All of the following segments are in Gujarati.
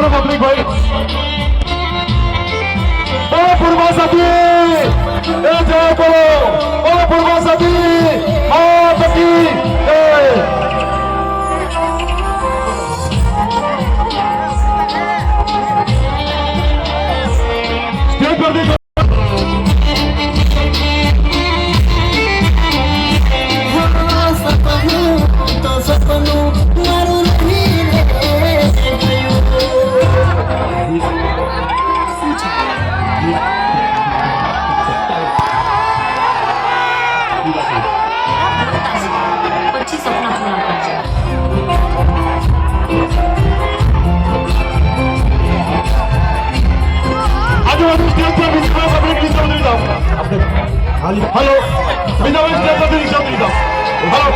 મારો પબ્લિક ભાઈ બોલો પૂર્વા સાથી એ જય બોલો બોલો પૂર્વા સાથી આ બધી જય પ્રદીપ हेलो बिना वैसे स्टेप पर रिक्शा मिल जाओ हेलो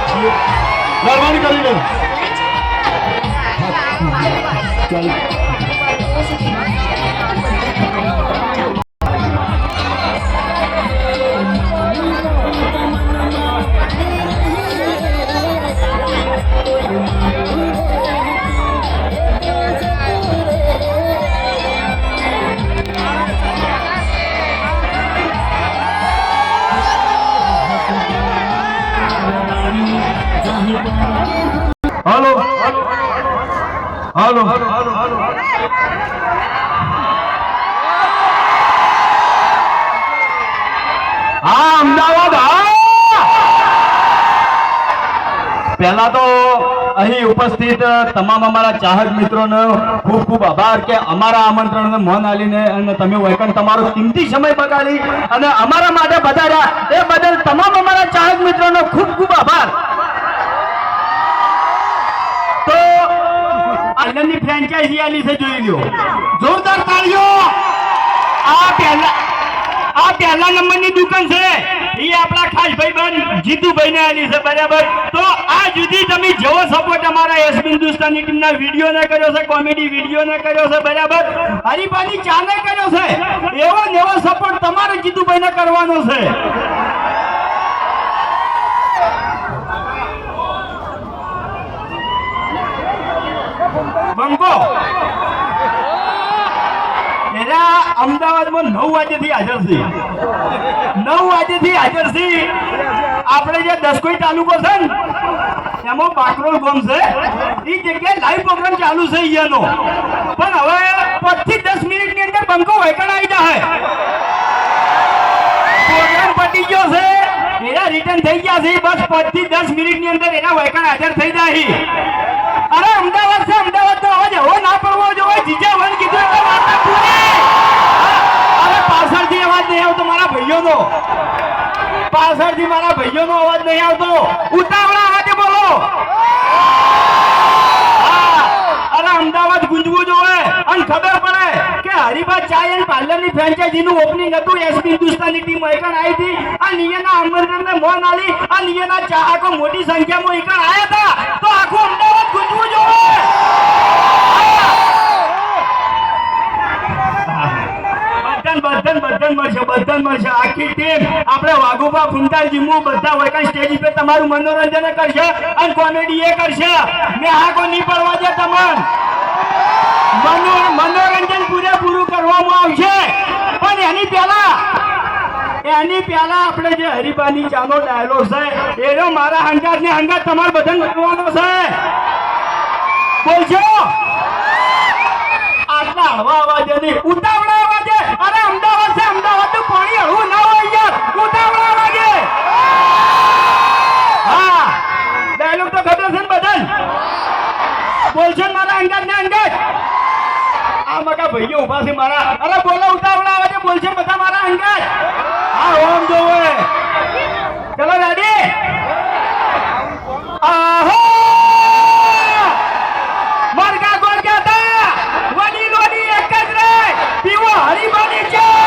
मेहरबानी करिए चल हेलो हेलो हाँ अमदावाद पहला तो અહીં ઉપસ્થિત તમામ અમારા ચાહક મિત્રોનો ખૂબ ખૂબ આભાર કે અમારા આમંત્રણને મોન આલીને અને તમે વૈકણ તમારો કિંમતી સમય બગાડી અને અમારા માટે બધાયા એ બદલ તમામ અમારા ચાહક મિત્રોનો ખૂબ ખૂબ આભાર તો આનંદની ફ્રેન્ચાઇઝી આલી છે જોઈ લ્યો જોરદાર તાળીઓ આ પહેલા નંબરની દુકાન છે એ આપણા ખાસ ભાઈબંધ જીતુભાઈ ને આલી છે બરાબર તો આ જુદી તમે જેવો સપોર્ટ અમારા એસ હિન્દુસ્તાની ટીમના વિડીયો ને કર્યો છે કોમેડી વિડીયો ને કર્યો છે બરાબર હરીફાની ચા ને કર્યો છે એવો નેવો સપોર્ટ તમારે જીતુભાઈ ને કરવાનો છે બંકો એના અમદાવાદમાં 9 વાગ્યાથી હાજર છે 9 વાગ્યાથી હાજર છે આપણે જે દસકોઈ તાલુકો છે ને એમાં બાકરોલ ગામ છે એ જગ્યાએ લાઈવ પ્રોગ્રામ ચાલુ છે અહીંયાનો પણ હવે 5 થી 10 મિનિટની અંદર બંકો વૈકણ આવી જાય પ્રોગ્રામ પતી ગયો છે એના રિટર્ન થઈ ગયા છે બસ 5 થી 10 મિનિટની અંદર એના વૈકણ હાજર થઈ જાય અરે અમદાવાદ છે અમદાવાદ તો અવાજ એવો ના પડવો જોઈએ જીજા વન કીધું એટલે વાર્તા પૂરી અરે પાછળથી અવાજ નહીં આવતો મારા ભાઈઓનો પાછળથી મારા ભાઈઓનો અવાજ નહીં આવતો ઉતાવળા અવાજે બોલો અરે અમદાવાદ ગુંજવું જોઈએ અને ખબર પડે કે હરીફા ચાય એન્ડ પાર્લરની ફ્રેન્ચાઇઝીનું ઓપનિંગ હતું એસપી હિન્દુસ્તાની ટીમ એકણ આવી હતી આ નિયના આમંત્રણને મોન આલી આ નિયના ચાહકો મોટી સંખ્યામાં એકણ આવ્યા હતા તો આખું અમદાવાદ ગુંજવું જોઈએ બધાને મળશે આખી ટીમ આપણે વાઘુબા ફુંટાજી મુ બધા વૈકણ સ્ટેજ પર તમારું મનોરંજન કરશે અને કોમેડી એ કરશે મેહાકો નહીં પડવા દે તમને મનોરંજન પૂરેપૂરું કરવામાં આવશે પણ એની પહેલા આપણે જે હરીફાની ચાનો ડાયલોગ છે એનો મારા હંગાત ને હંગાત તમારે બધાને બોલવાનો છે બોલજો આટલા હળવા અવાજે નહીં ઉતાવળા અવાજે અરે અમદાવાદ છે અમદાવાદ તો પાણી હળવું ના હોય યાર ઉતાવળા અવાજે હા ડાયલોગ તો ખબર છે ને બધાને બોલજો મારા અંગાત ને અંગાત આ મકા ભાઈઓ ઉભા છે મારા અરે બોલો ઉતાવળા અવાજે બોલશે બધા મારા અંગાત હા ઓમ જોવે ચલો રેડી આહો મરગા ગોળ કહેતા વડી લોડી એક જ રે પીવો હરીફાની ચા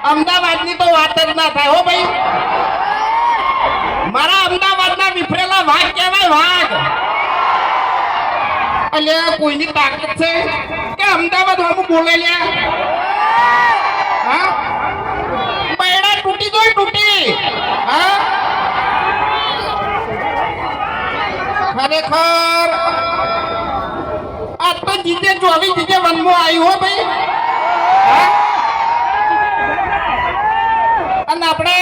અમદાવાદની તો વાત જ ના થાય હો ભાઈ મારા અમદાવાદના વિફરેલા વાઘ કહેવાય વાઘ અલે કોઈની તાકાત છે કે અમદાવાદ હમું બોલે લ્યા હા બૈડા તૂટી ગઈ તૂટી હા ખરેખર આ તો જીતે 24 જીતે વનમાં આવ્યું હો ભાઈ. હા? અને આપણે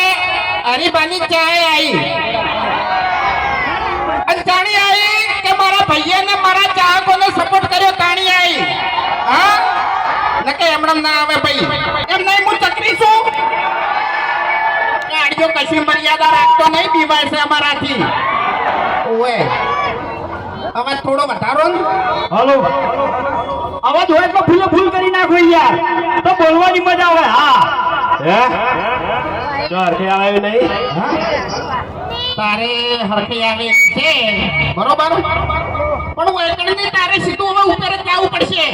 હરીબાની ચાય આવી અને જાણી આવી કે મારા ભાઈને મારા ચાહકોને સપોર્ટ કર્યો તાણી આવી. હા નકે એમણે ના આવે ભાઈ. એમ નહીં હું ચકરી છું ગાડીઓ કશી મર્યાદા રાખતો નહીં. બીવાય છે અમારાથી. ઓએ અવાજ થોડો વધારો ને. હલો અવાજ હોય તો ફૂલે ફૂલ કરી નાખો યાર, તો બોલવાની મજા આવે. હા હે ચાર કે આવે નહીં. તારે હરખી આવે છે બરોબર, પણ વેકડીને તારે સીધું હવે ઉપર જ જવું પડશે.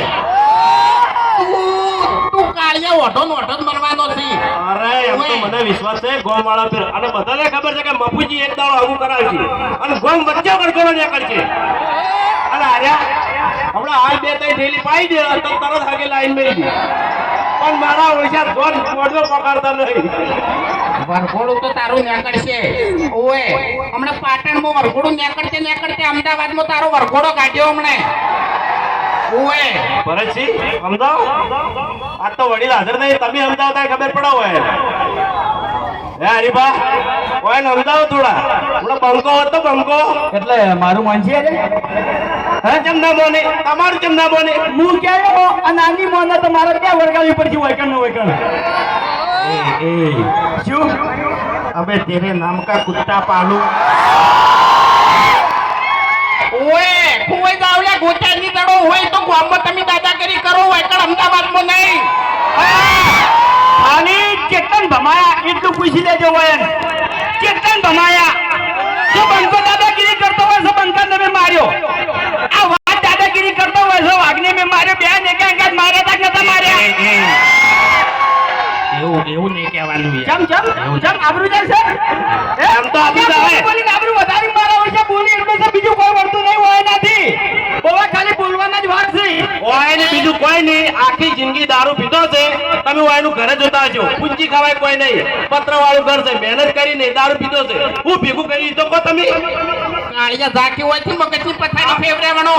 તું કાળિયા ઓઢો નો ઓઢો જ મરવાનો છે. અરે એમ તો મને વિશ્વાસ છે ગોમ વાળા પર, અને બધાને ખબર છે કે મફુજી એક દાડો આવું કરાવશે અને ગોમ વચ્ચે ગડગડો ને કરશે. અને આર્યા હમણાં હાલ 2-3 થેલી પાઈ દે તો તરત આગે લાઈન મેળી દે, પણ મારા ઓળખ્યા ગોમ મોઢો પકડતા નહીં. વરઘોડું તો તારું નીકળશે. ઓએ હમણાં પાટણમાં વરઘોડું નીકળતે અમદાવાદમાં તારો વરઘોડો કાઢ્યો હમણે. ઓએ ભરતજી સમજાવો, આ તો વડીલ હાજર નહીં, તમે સમજાવતા ખબર પડે હોય. હે હરીબા કોઈ સમજાવો થોડા. હમણાં બંકો હોત તો બંકો એટલે મારું માનસી હે ચમના મોને તમારું ચમના મોને હું ક્યારે અને આની મોને તો મારે ક્યાં વળગાવી પડશે વૈકણ નો વૈકણ. એ શું અબે તેરે નામ કા કુત્તા પાલू. ઓએ કોઈ દાવલા ગોચાની દડો હોય તો ગામમાં તમે દાદાગીરી કરો હોય કે અમદાવાદમાં નહીં. ખાલી ચેતન ભમાયા એટલું પૂછી લેજો વયન. ચેતન ભમાયા જો બંકો દાદાગીરી કરતો હોય તો બંકાને મેં માર્યો. આ વાત દાદાગીરી કરતો હોય તો વાઘને મેં માર્યો. બે ને કે અંગાત માર્યા તા કે નતા માર્યા. એવું નહીં કહેવાનું ચમ આબરૂ જાય છે. એમ તો આબરૂ જાય બોલીને આબરૂ વધારી મારા હોય છે. બોલી એટલે તો બીજું કોઈ વળતું નહીં હોય નથી. બોવા ખાલી બોલવાના જ વાત છે. હોય ને બીજું કોઈ નહીં. આખી જિંદગી દારૂ પીધો છે. તમે હોય એનું ઘરે જોતા હશો. પૂંજી ખવાય કોઈ નહીં. પત્ર વાળું ઘર છે. મહેનત કરી નહીં દારૂ પીધો છે. હું ભેગું કરી તો કહો તમે. કાળિયા ઝાકી હોય છે મગજની પથારી ફેવરેવાનો.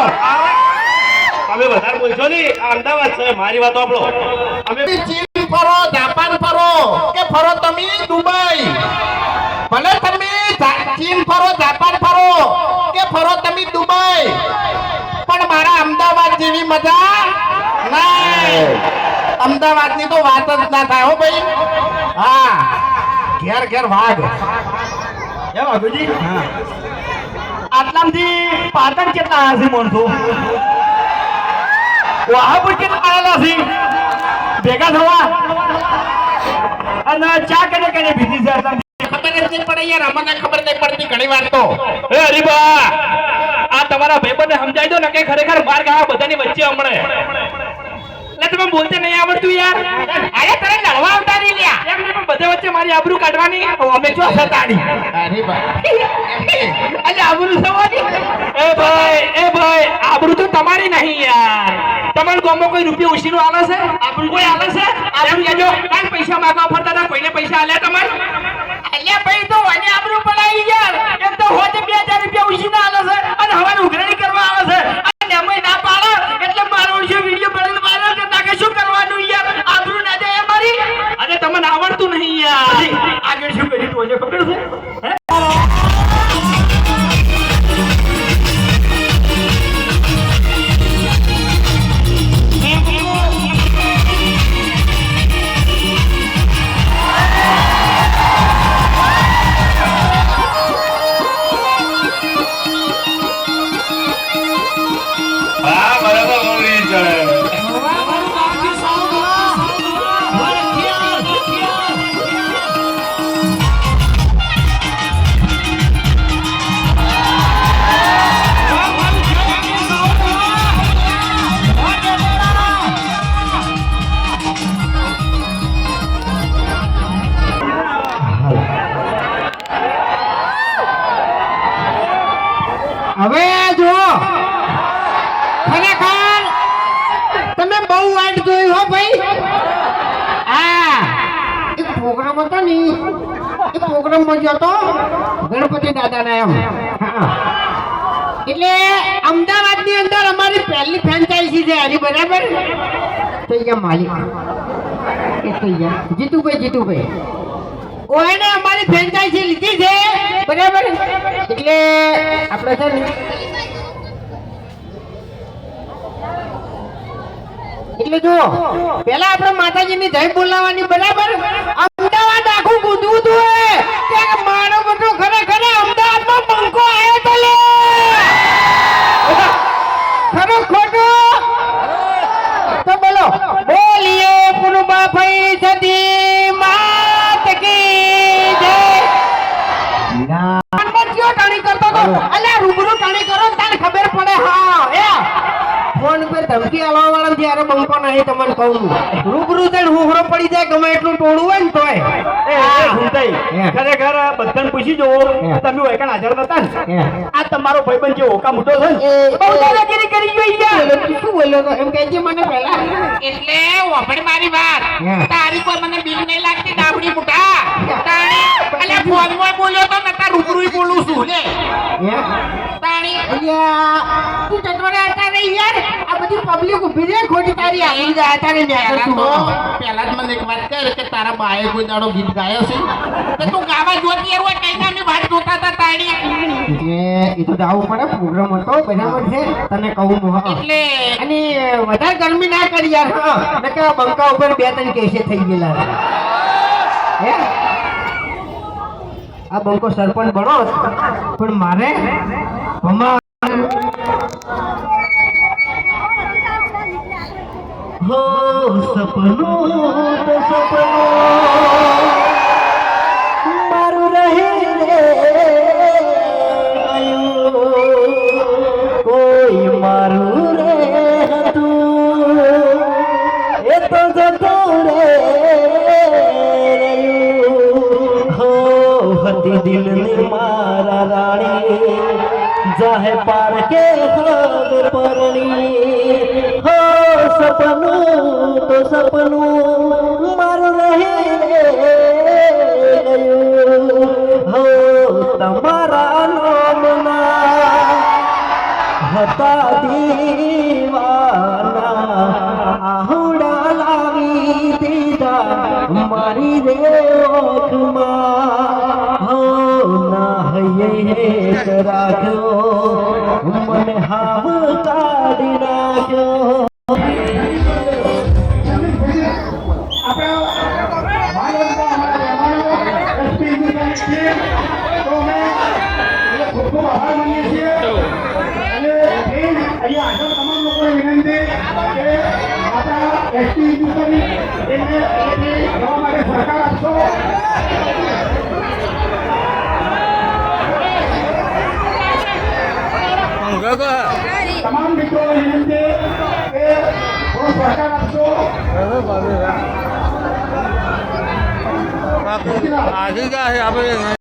તમે વધારે બોલશો નહીં. આ અમદાવાદ છે, મારી વાત સાંભળો. અમે ચીન ફરો, જાપાન ફરો કે ફરો તમે દુબઈ, ભલે તમે ચીન ફરો, જાપાન ફરો કે ફરો તમે દુબઈ, પણ મારા અમદાવાદ જેવી મજા નહીં. અમદાવાદની તો વાત જ ના થાય હો ભાઈ. હા ઘેર ઘેર વાઘ. એ વાઘુજી આટલામથી પાટણ કેટલા હશે માણસો? વાહાપુર કેટલા આવેલા છે ભેગા થવા? અને ચા કને કને પીધી છે આટલામથી? ખબર જ નહીં પડે યાર, અમને ખબર નહીં પડતી ઘણી વાર તો. એ હરીબા આ તમારા ભાઈબંધને સમજાઈ દો ને કે ખરેખર માર ગાવા બધાની વચ્ચે હમણે. એટલે તમે બોલતે નહીં આવડતું યાર. અરે તને લડવા આવતા નહીં લ્યા. એમ નહીં પણ બધે વચ્ચે મારી આબરૂ કાઢવાની. અમે જો સતાડી અરે ભાઈ અરે આબરૂ સવાની. એ ભાઈ આબરૂ તો તમારી નહીં યાર. તમારું ગામમાં કોઈ રૂપિયા ઉછીનું આવે છે? આબરૂ કોઈ આવે છે? આબરૂ કહેજો. કાંઈ પૈસા માંગવા ફરતા હતા, કોઈને પૈસા આલ્યા તમારે? અલ્યા ભાઈ તો મને આબરૂ પડાવી યાર. એમ તો હોજે 2000 રૂપિયા ઉછીના આલે છે અને હવે ઉઘરાણી કરવા આવે છે. અને એમય ના પાડે એટલે મારો વિડિયો બનાવીને વાયરલ કરતા કે શું કરવાનું યાર? આબરૂ ના જાય અમારી. અરે તમને આવડતું નહીં યાર. આગળ શું કર્યું તું ખબર છે? હે હવે જો ખરેખર તમે બહુ વાઈટ જોયું હો ભાઈ. આ એક પ્રોગ્રામ હતો ને, એ પ્રોગ્રામમાં ગયો તો ગણપતિ દાદાના એમ. એટલે અમદાવાદની અંદર અમારી પહેલી ફ્રેન્ચાઇઝી છે આની બરાબર તો અહીંયા માલિક એ તો અહીંયા જીતુભાઈ ઓને અમારી ફ્રેન્ચાઇઝી લીધી છે બરાબર એટલે આપણે છે ને એટલે જો પેલા આપણે માતાજીની જય બોલાવવાની બરાબર અમદાવાદ આખું કૂદવું હતું કે મારો મોટો ખરેખર અમદાવાદમાં બંકો આવ્યો તો લે ખરો ખોટું તો બોલો બોલીએ પુરુબા ભાઈ સદી માત કી જય ક્યો ટાણી કરતો તો અલ્યા રૂબરૂ ટાણી કરો ને તને ખબર પડે હા એ ફોન પર ધમકી આલવા વાળા જ્યારે બંકો નહીં તમને કહું રૂબરૂ જઈને હુહરો પડી જાય ગમે એટલું ટોળું હોય ને તોય ખરેખર બધાને પૂછી જુઓ તમે હોય કાન હાજર નતા ને આ તમારો ભાઈબંધ જે હોકા મોટો છે ને બહુ દાદાગીરી કરી ગઈ યાર શું બોલ્યો તો એમ કહેજે મને પહેલા એટલે ઓફડ મારી વાત તારી પર મને બીક નહીં લાગતી ડાબડી મુઠા તાણી અલ્યા ફોનમાં બોલ્યો તો નતા રૂબરૂ બોલું છું લે તાણી અલ્યા તું ચટવડે હતા નહીં યાર આ બધી પબ્લિક ઊભી છે ખોટી તારી આવી જાય તારે પહેલા જ મને એક વાત કર કે તારા બાએ કોઈ દાડો ગીત ગાયો છે તો તું ગાવા જોતી હોય કઈ નામની વાત જોતા હતા તાણી એ તો જાવું પડે પ્રોગ્રામ હતો બરાબર છે તને કહું હા એટલે અને વધારે ગરમી ના કરી યાર હા નકે બંકા ઉપર 2-3 કેસે થઈ ગયેલા હે આ બંકો સરપંચ બનો પણ મારે હો સપનું તો સપનું મારું રહે રે કોઈ મારું રે હતું એ તો જતું રે હો હતી દિલની મારા રાણી જાહે પાર કે ખબર પરણી હો સપનું તો સપનું મારું રહે ગયું હો તમારા નામના હતા દીવાના આહુડા લાવી દીધા મારી રે ઓખમાં હો ના હૈયે રાખ્યો મને હાવ કાઢી નાખ્યો તમામ મિત્રો વિનંતી કે થોડો સહકાર આપશો આજે ક્યાં છે આપણે